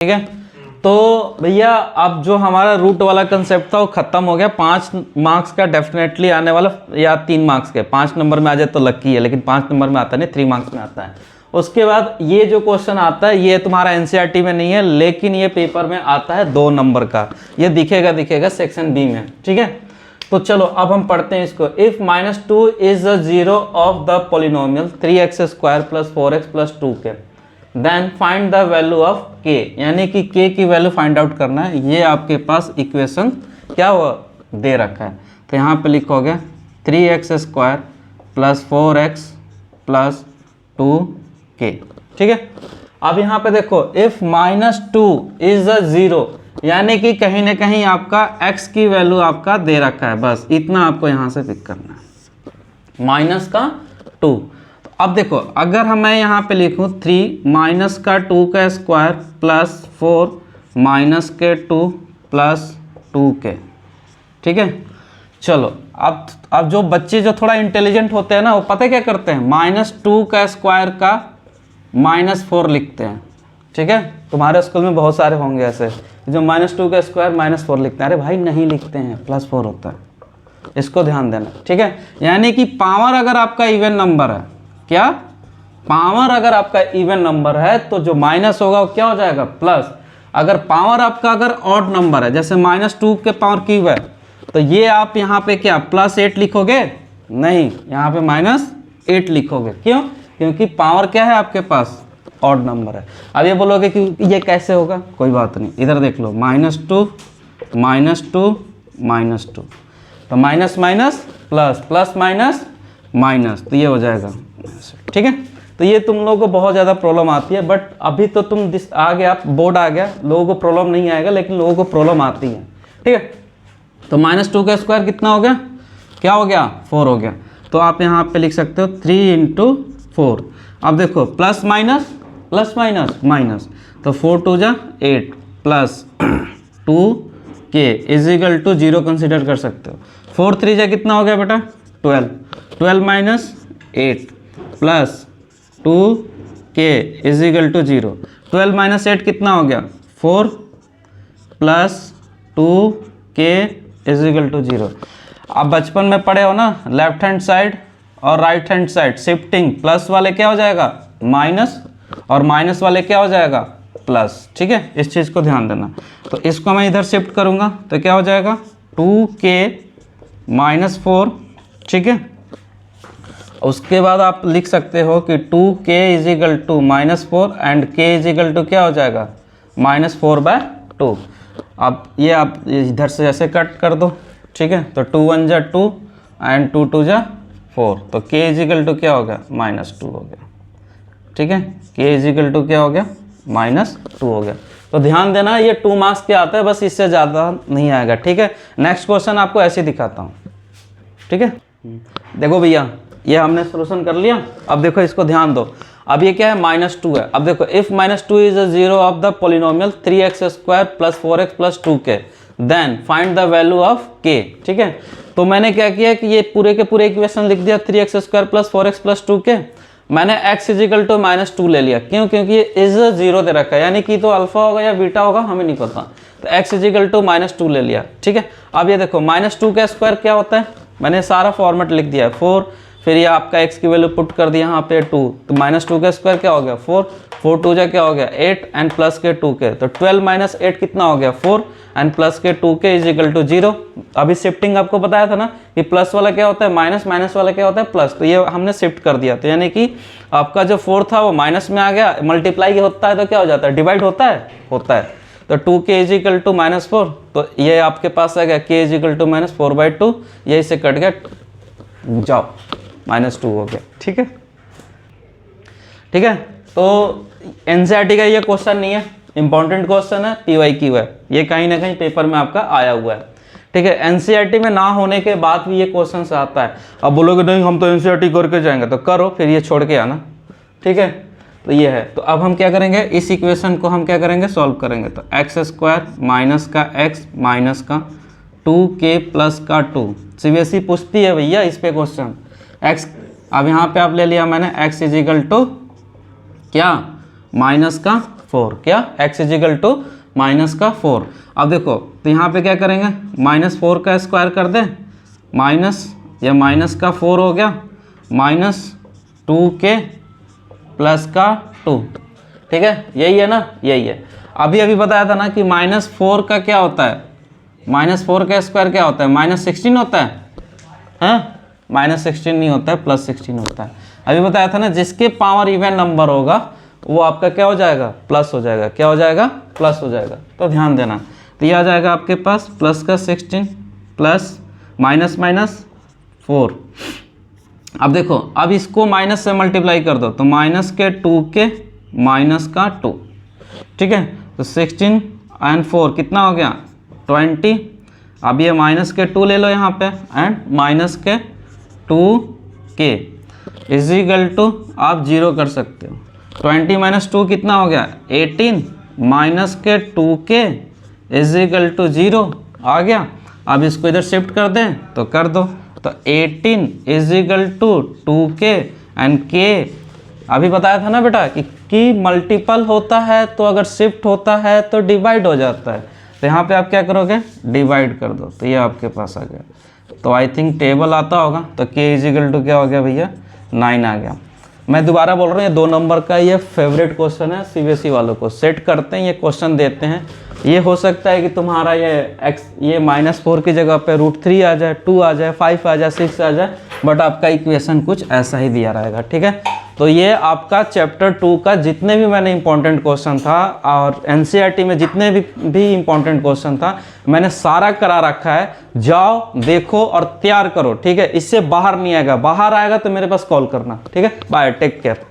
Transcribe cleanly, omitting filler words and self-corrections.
ठीक है। तो भैया अब जो हमारा रूट वाला कंसेप्ट था वो खत्म हो गया। 5 मार्क्स का डेफिनेटली आने वाला, या 3 मार्क्स के, 5 नंबर में आ जाए तो लक्की है, लेकिन 5 नंबर में आता नहीं, 3 मार्क्स में आता है। उसके बाद ये जो क्वेश्चन आता है ये तुम्हारा एनसीईआरटी में नहीं है, लेकिन ये पेपर में आता है 2 नंबर का, ये दिखेगा सेक्शन बी में। ठीक है, तो चलो अब हम पढ़ते हैं इसको। If -2 is the zero of the polynomial 3x² + 4x + 2k, then find the value of k, यानी कि k की वैल्यू फाइंड आउट करना है। ये आपके पास इक्वेशन क्या हुआ दे रखा है, तो यहाँ पे लिखोगे 3x² + 4x + 2k। ठीक है, अब यहाँ पे देखो इफ -2 इज द जीरो, यानी कि कहीं ना कहीं आपका x की वैल्यू आपका दे रखा है, बस इतना आपको यहाँ से पिक करना है, -2। अब देखो अगर मैं यहाँ पे लिखूँ 3 -2 स्क्वायर + 4 -2 + 2k। ठीक है, चलो अब जो बच्चे जो थोड़ा इंटेलिजेंट होते हैं ना, वो पता है क्या करते हैं, -2 स्क्वायर का -4 लिखते हैं। ठीक है, तुम्हारे स्कूल में बहुत सारे होंगे ऐसे जो -2 स्क्वायर -4 लिखते हैं। अरे भाई नहीं लिखते हैं, +4 होता है, इसको ध्यान देना। ठीक है, यानी कि पावर अगर आपका इवन नंबर है, क्या पावर अगर आपका इवन नंबर है तो जो माइनस होगा वो क्या हो जाएगा, प्लस। अगर पावर आपका अगर ऑड नंबर है, जैसे -2 के पावर क्यूब है, तो ये आप यहाँ पे क्या +8 लिखोगे, नहीं, यहाँ पे -8 लिखोगे। क्यों? क्योंकि पावर क्या है आपके पास, ऑड नंबर है। अब ये बोलोगे कि ये कैसे होगा, कोई बात नहीं, इधर देख लो, -2 -2 -2, तो minus minus plus, plus minus minus, तो ये हो जाएगा। ठीक है, तो ये तुम लोगों को बहुत ज़्यादा प्रॉब्लम आती है, बट अभी तो तुम आ गया, बोर्ड आ गया, लोगों को प्रॉब्लम नहीं आएगा, लेकिन लोगों को प्रॉब्लम आती है। ठीक है, तो -2 का स्क्वायर कितना हो गया, क्या हो गया, 4 हो गया। तो आप यहाँ पे लिख सकते हो 3 × 4। अब देखो plus minus plus minus minus, तो 4 × 2 = 8 प्लस 2k = 0 कंसिडर कर सकते हो। 4 × 3 = कितना हो गया बेटा, 12 - 8 प्लस 2k = 0। 12 - 8 कितना हो गया, 4 प्लस 2k = 0। अब बचपन में पढ़े हो ना, लेफ्ट हैंड साइड और right hand side shifting, plus वाले क्या हो जाएगा माइनस, और माइनस वाले क्या हो जाएगा प्लस। ठीक है, इस चीज़ को ध्यान देना। तो इसको मैं इधर शिफ्ट करूँगा तो क्या हो जाएगा 2k - 4। ठीक है, उसके बाद आप लिख सकते हो कि 2k = -4 एंड k = क्या हो जाएगा, -4/2। अब ये आप इधर से ऐसे कट कर दो। ठीक है, तो 2 × 1 = 2 एंड 2 × 2 = 4, तो k = क्या हो गया, -2 हो गया। ठीक है, k = क्या हो गया, -2 हो गया। तो ध्यान देना, ये 2 मार्क्स के आता है, बस इससे ज़्यादा नहीं आएगा। ठीक है, नेक्स्ट क्वेश्चन आपको ऐसे दिखाता हूँ। ठीक है, देखो भैया ये हमने सोल्यूशन कर लिया। अब देखो इसको ध्यान दो, अब ये क्या है, -2 है। अब देखो if -2 is the zero of the polynomial 3x² + 4x + 2k, then find the value of k। ठीक है, तो मैंने क्या किया कि ये पूरे के पूरे इक्वेशन लिख दिया, 3x² + 4x + 2k। मैंने x = -2 ले लिया, क्यों, क्योंकि ये इज 0 दे रखा है, यानी कि तो अल्फा होगा या बीटा होगा हमें नहीं पता, तो x = -2 ले लिया। ठीक है, अब ये देखो -2 का स्क्वायर क्या होता है, मैंने सारा फॉर्मेट लिख दिया है, 4, फिर ये आपका x की वैल्यू पुट कर दिया यहाँ पे 2, तो -2 का स्क्वायर क्या हो गया 4, 4 × 2 = क्या हो गया 8 एंड प्लस के 2k, तो 12 - 8 कितना हो गया 4 एंड प्लस के 2k = 0। अभी शिफ्टिंग आपको बताया था ना कि प्लस वाला क्या होता है माइनस, माइनस वाला क्या होता है प्लस, तो ये हमने शिफ्ट कर दिया, तो यानी कि आपका जो 4 था वो माइनस में आ गया, मल्टीप्लाई होता है तो क्या हो जाता है, डिवाइड होता है, तो 2k = -4, तो ये आपके पास आ गया k = -4/2, ये इससे कट गया, जाओ -2 हो गया। ठीक है, ठीक है, तो एनसीईआरटी का ये क्वेश्चन नहीं है, इंपॉर्टेंट क्वेश्चन है, PYQ है, ये कहीं ना कहीं पेपर में आपका आया हुआ है। ठीक है, एनसीईआरटी में ना होने के बाद भी ये क्वेश्चन से आता है। अब बोलोगे नहीं हम तो एनसीईआरटी करके जाएंगे, तो करो, फिर ये छोड़ के आना। ठीक है, तो ये है। तो अब हम क्या करेंगे, इस इक्वेशन को हम क्या करेंगे, सॉल्व करेंगे। तो x² माइनस का x माइनस का 2k प्लस का 2, सीबीएसई पूछती है भैया इस पे क्वेश्चन। x, अब यहाँ पे आप ले लिया मैंने x = क्या, -का 4, क्या x इजिकल टू माइनस का 4। अब देखो तो यहाँ पे क्या करेंगे, -4 का स्क्वायर कर दें, माइनस या माइनस का 4 हो गया, -2k प्लस का 2, ठीक है, यही है ना, यही है। अभी बताया था ना कि -4 का क्या होता है, -4 का स्क्वायर क्या होता है, -16 होता है, हाँ -16 नहीं होता है, +16 होता है। अभी बताया था ना जिसके पावर इवन नंबर होगा वो आपका क्या हो जाएगा, प्लस हो जाएगा, क्या हो जाएगा, प्लस हो जाएगा। तो ध्यान देना, तो ये आ जाएगा आपके पास प्लस का 16 प्लस -4। अब देखो, अब इसको माइनस से मल्टीप्लाई कर दो, तो माइनस के 2 के माइनस का 2, ठीक है, तो 16 एंड 4 कितना हो गया, 20। अब ये माइनस के 2 ले लो यहाँ पे, एंड माइनस के 2k इज इक्वल टू आप 0 कर सकते हो। 20 - 2 कितना हो गया, 18, माइनस के 2k इज इक्वल टू 0 आ गया। अब इसको इधर शिफ्ट कर दें तो कर दो, तो 18 is equal to 2k and k अभी बताया था ना बेटा कि मल्टीपल होता है तो अगर शिफ्ट होता है तो डिवाइड हो जाता है, तो यहाँ पे आप क्या करोगे, डिवाइड कर दो, तो ये आपके पास आ गया। तो आई थिंक टेबल आता होगा, तो k इज इक्वल टू क्या हो गया भैया, 9 आ गया। मैं दोबारा बोल रहा हूँ, ये 2 नंबर का ये फेवरेट क्वेश्चन है, सीबीएसई वालों को सेट करते हैं, ये क्वेश्चन देते हैं। ये हो सकता है कि तुम्हारा ये -4 की जगह पे √3 आ जाए, 2 आ जाए, 5 आ जाए, 6 आ जाए, बट आपका इक्वेशन कुछ ऐसा ही दिया रहेगा, ठीक है। तो ये आपका चैप्टर 2 का जितने भी मैंने इंपॉर्टेंट क्वेश्चन था और एनसीईआरटी में जितने भी इंपॉर्टेंट क्वेश्चन था मैंने सारा करा रखा है। जाओ देखो और तैयार करो, ठीक है, इससे बाहर नहीं आएगा, बाहर आएगा तो मेरे पास कॉल करना, ठीक है। Bye, take care.